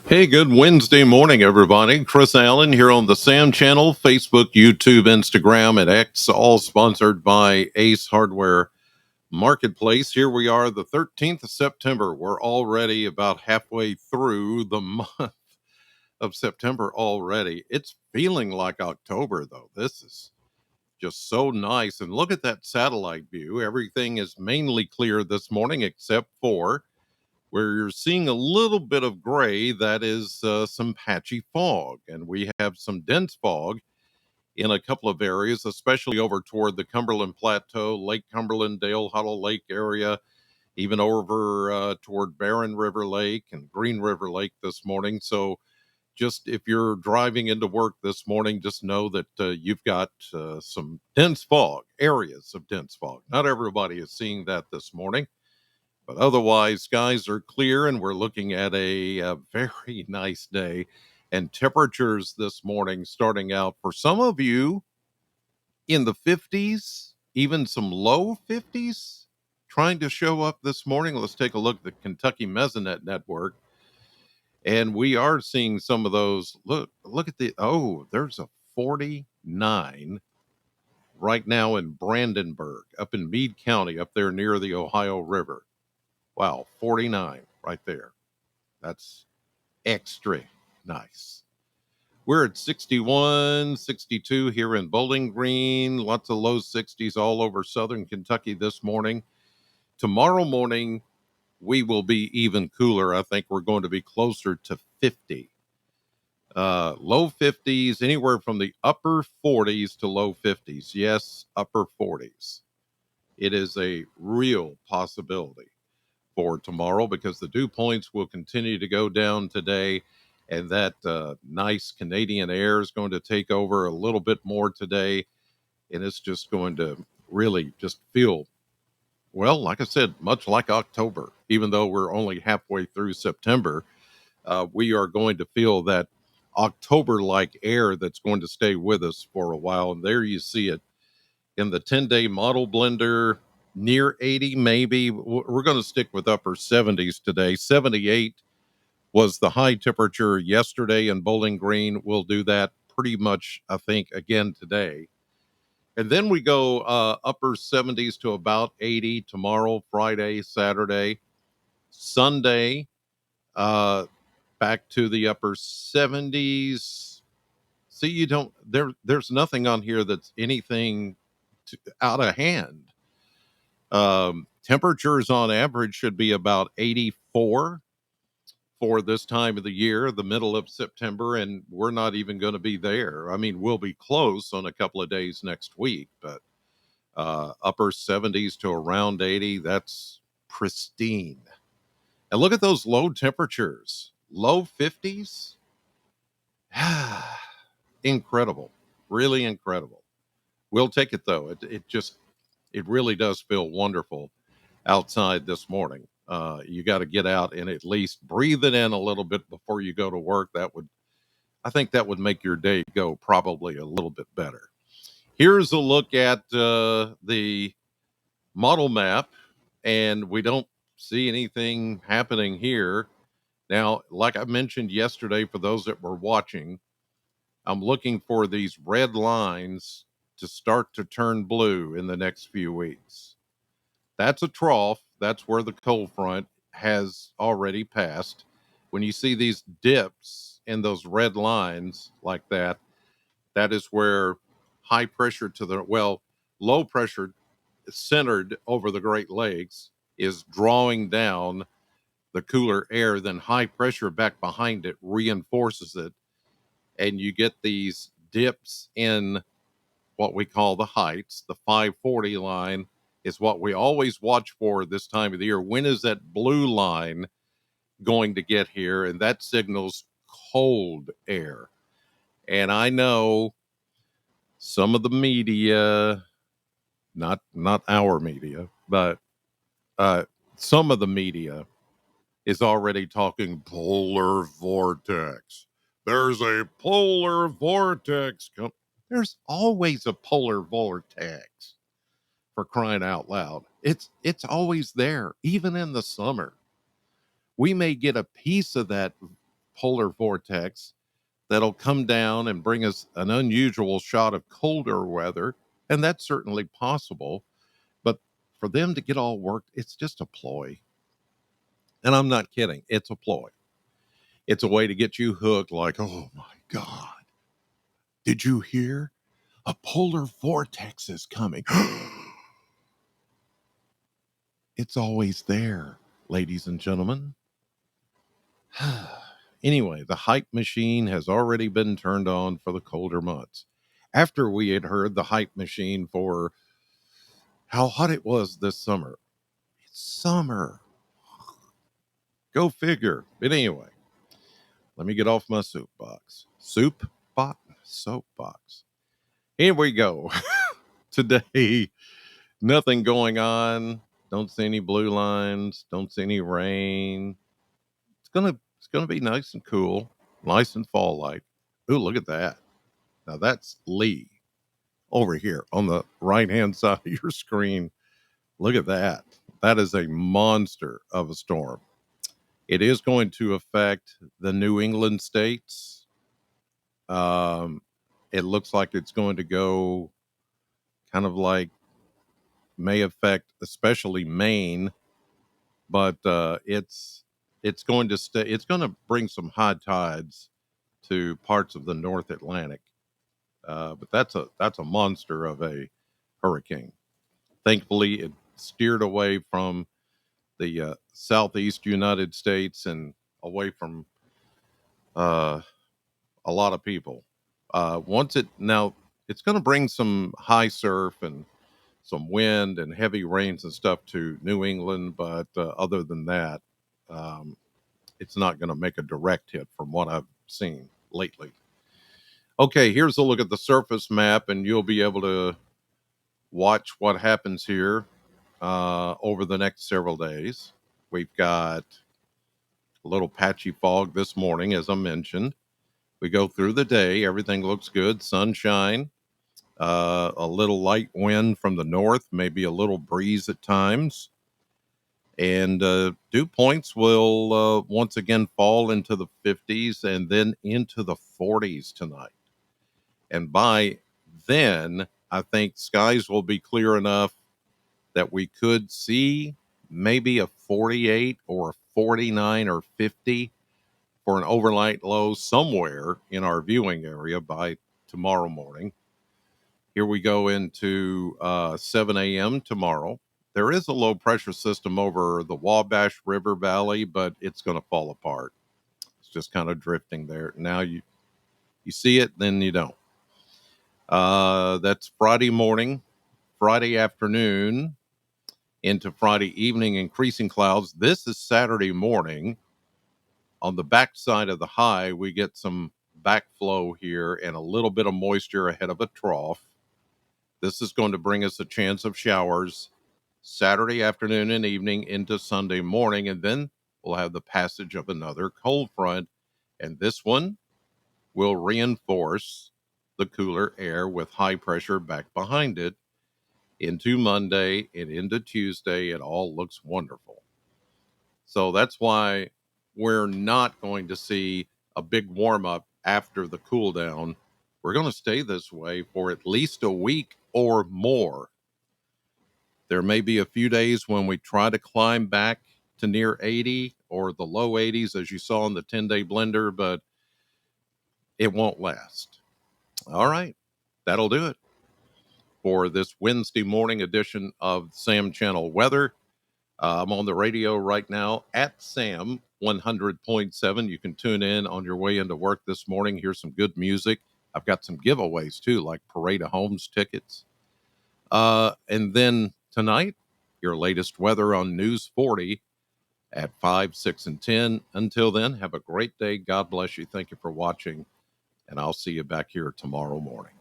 Hey, good Wednesday morning, everybody. Chris Allen here on the Sam Channel, Facebook, YouTube, Instagram, and X, all sponsored by Ace Hardware Marketplace. Here we are, the 13th of September. We're already about halfway through the month of September already. It's feeling like October, though. This is just so nice. And look at that satellite view. Everything is mainly clear this morning, except for where you're seeing a little bit of gray, that is some patchy fog. And we have some dense fog in a couple of areas, especially over toward the Cumberland Plateau, Lake Cumberland, Dale Hollow Lake area, even over toward Barren River Lake and Green River Lake this morning. So just if you're driving into work this morning, just know that you've got some dense fog, areas of dense fog. Not everybody is seeing that this morning. But otherwise, skies are clear, and we're looking at a very nice day. And temperatures this morning starting out for some of you in the 50s, even some low 50s, trying to show up this morning. Let's take a look at the Kentucky Mesonet Network. And we are seeing some of those. Look at there's a 49 right now in Brandenburg, up in Meade County, up there near the Ohio River. Wow, 49 right there. That's extra nice. We're at 61, 62 here in Bowling Green. Lots of low 60s all over southern Kentucky this morning. Tomorrow morning, we will be even cooler. I think we're going to be closer to 50. Low 50s, anywhere from the upper 40s to low 50s. Yes, upper 40s. It is a real possibility for tomorrow because the dew points will continue to go down today, and that nice Canadian air is going to take over a little bit more today, and it's just going to really just feel, well, like I said, much like October. Even though we're only halfway through September, we are going to feel that October like air that's going to stay with us for a while. And there you see it in the 10-day model blender, near 80 maybe. We're going to stick with upper 70s today. 78 was the high temperature yesterday in Bowling Green. We'll do that pretty much, I think, again today. And then we go upper 70s to about 80 tomorrow, Friday, Saturday, Sunday, uh, back to the upper 70s. See, there's nothing on here that's anything out of hand. Temperatures on average should be about 84 for this time of the year, the middle of September, and we're not even going to be there. I mean, we'll be close on a couple of days next week, but upper 70s to around 80, that's pristine. And look at those low temperatures, low 50s. Incredible, really incredible. We'll take it though. It really does feel wonderful outside this morning. You got to get out and at least breathe it in a little bit before you go to work. I think that would make your day go probably a little bit better. Here's a look at the model map, and we don't see anything happening here. Now, like I mentioned yesterday, for those that were watching, I'm looking for these red lines to start to turn blue in the next few weeks. That's a trough. That's where the cold front has already passed. When you see these dips in those red lines like that, that is where high pressure low pressure centered over the Great Lakes is drawing down the cooler air. Then high pressure back behind it reinforces it. And you get these dips in what we call the heights. The 540 line is what we always watch for this time of the year. When is that blue line going to get here? And that signals cold air. And I know some of the media, not our media, but uh, some of the media is already talking polar vortex. There's a polar vortex. There's always a polar vortex, for crying out loud. It's always there, even in the summer. We may get a piece of that polar vortex that'll come down and bring us an unusual shot of colder weather. And that's certainly possible. But for them to get all worked, it's just a ploy. And I'm not kidding. It's a ploy. It's a way to get you hooked, like, oh my God, did you hear? A polar vortex is coming. It's always there, ladies and gentlemen. Anyway, the hype machine has already been turned on for the colder months. After we had heard the hype machine for how hot it was this summer. It's summer. Go figure. But anyway, let me get off my soapbox. Soapbox. Here we go. Today, nothing going on. Don't see any blue lines. Don't see any rain. It's gonna be nice and cool, nice and fall like. Ooh, look at that. Now that's Lee over here on the right hand side of your screen. Look at that. That is a monster of a storm. It is going to affect the New England states. Um, it looks like it's going to go kind of like may affect especially Maine, but it's going to stay. It's going to bring some high tides to parts of the North Atlantic. But that's a monster of a hurricane. Thankfully, it steered away from the southeast United States and away from uh, a lot of people. Once it now, it's going to bring some high surf and some wind and heavy rains and stuff to New England, but other than that, um, it's not going to make a direct hit from what I've seen lately. Okay, here's a look at the surface map, and you'll be able to watch what happens here over the next several days. We've got a little patchy fog this morning, as I mentioned. We go through the day, everything looks good, sunshine, a little light wind from the north, maybe a little breeze at times. And dew points will once again fall into the 50s and then into the 40s tonight. And by then, I think skies will be clear enough that we could see maybe a 48 or a 49 or 50 for an overnight low somewhere in our viewing area by tomorrow morning. Here we go into 7 a.m. tomorrow. There is a low pressure system over the Wabash River Valley, but it's going to fall apart. It's just kind of drifting there. Now you see it, then you don't. That's Friday morning, Friday afternoon into Friday evening, increasing clouds. This is Saturday morning. On the backside of the high, we get some backflow here and a little bit of moisture ahead of a trough. This is going to bring us a chance of showers Saturday afternoon and evening into Sunday morning, and then we'll have the passage of another cold front, and this one will reinforce the cooler air with high pressure back behind it into Monday and into Tuesday. It all looks wonderful. So that's why we're not going to see a big warm up after the cool down. We're going to stay this way for at least a week or more. There may be a few days when we try to climb back to near 80 or the low 80s, as you saw in the 10-day blender, but it won't last. All right, that'll do it for this Wednesday morning edition of Sam Channel Weather. I'm on the radio right now at Sam 100.7. You can tune in on your way into work this morning. Hear some good music. I've got some giveaways too, like Parade of Homes tickets. And then tonight, your latest weather on News 40 at 5, 6, and 10. Until then, have a great day. God bless you. Thank you for watching. And I'll see you back here tomorrow morning.